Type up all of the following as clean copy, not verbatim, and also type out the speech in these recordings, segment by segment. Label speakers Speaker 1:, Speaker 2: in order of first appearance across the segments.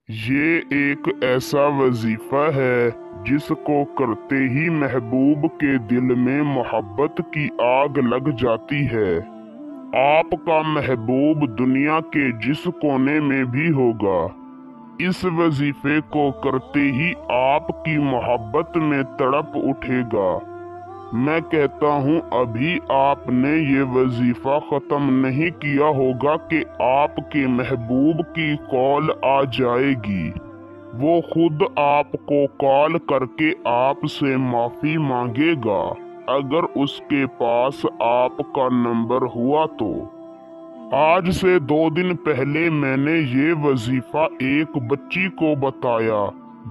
Speaker 1: ये एक ऐसा वजीफा है जिसको करते ही महबूब के दिल में मोहब्बत की आग लग जाती है। आपका महबूब दुनिया के जिस कोने में भी होगा, इस वजीफे को करते ही आपकी मोहब्बत में तड़प उठेगा। मैं कहता हूँ अभी आपने ये वजीफा खत्म नहीं किया होगा कि आपके महबूब की कॉल आ जाएगी। वो खुद आपको कॉल करके आपसे माफी मांगेगा, अगर उसके पास आपका नंबर हुआ तो। आज से 2 दिन पहले मैंने ये वजीफा एक बच्ची को बताया,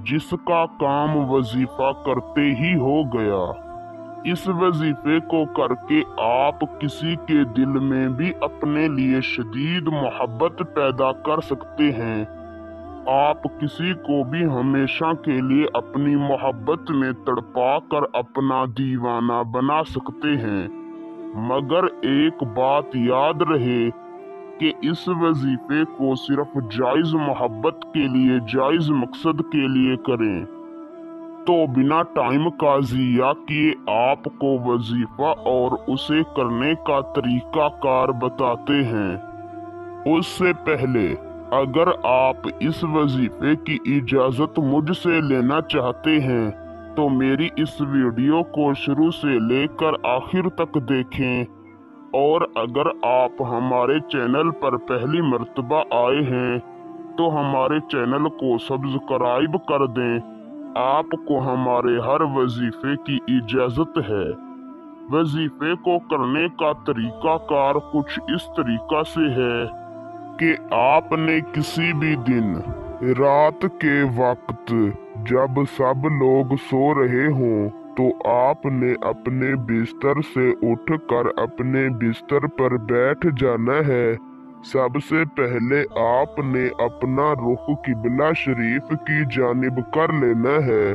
Speaker 1: जिसका काम वजीफा करते ही हो गया। इस वजीफे को करके आप किसी के दिल में भी अपने लिए शदीद मोहब्बत पैदा कर सकते हैं। आप किसी को भी हमेशा के लिए अपनी मोहब्बत में तड़पा कर अपना दीवाना बना सकते हैं। मगर एक बात याद रहे कि इस वजीफे को सिर्फ जायज मोहब्बत के लिए, जायज मकसद के लिए करें। तो बिना टाइम का ज़िया किए आपको वजीफा और उसे करने का तरीका कार बताते हैं। उससे पहले अगर आप इस वजीफे की इजाज़त मुझसे लेना चाहते हैं तो मेरी इस वीडियो को शुरू से लेकर आखिर तक देखें। और अगर आप हमारे चैनल पर पहली मर्तबा आए हैं तो हमारे चैनल को सब्सक्राइब कर दें। आपको हमारे हर वजीफे की इजाज़त है। वजीफे को करने का तरीका कार कुछ इस तरीका से है कि आपने किसी भी दिन रात के वक्त जब सब लोग सो रहे हों तो आपने अपने बिस्तर से उठकर अपने बिस्तर पर बैठ जाना है। सबसे पहले आपने अपना रुख किबला शरीफ की जानिब कर लेना है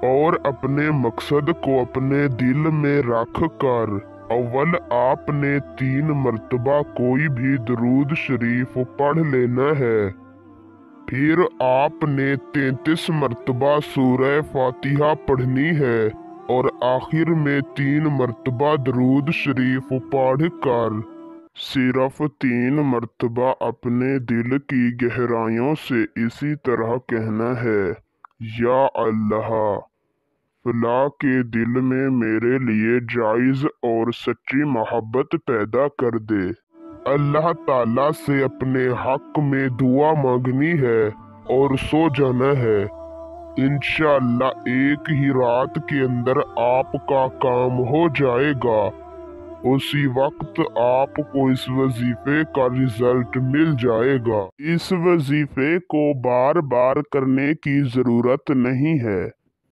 Speaker 1: और अपने मकसद को अपने दिल में रख कर अव्वल आपने 3 मर्तबा कोई भी दरूद शरीफ पढ़ लेना है। फिर आपने 33 मर्तबा सूरह फातिहा पढ़नी है और आखिर में 3 मर्तबा दरूद शरीफ पढ़ कर सिर्फ 3 मर्तबा अपने दिल की गहराइयों से इसी तरह कहना है, या अल्लाह, फला के दिल में मेरे लिए जायज और सच्ची मोहब्बत पैदा कर दे। अल्लाह ताला से अपने हक में दुआ मांगनी है और सो जाना है। इंशाअल्लाह एक ही रात के अंदर आपका काम हो जाएगा। उसी वक्त आपको इस वजीफे का रिजल्ट मिल जाएगा। इस वजीफे को बार बार करने की जरूरत नहीं है।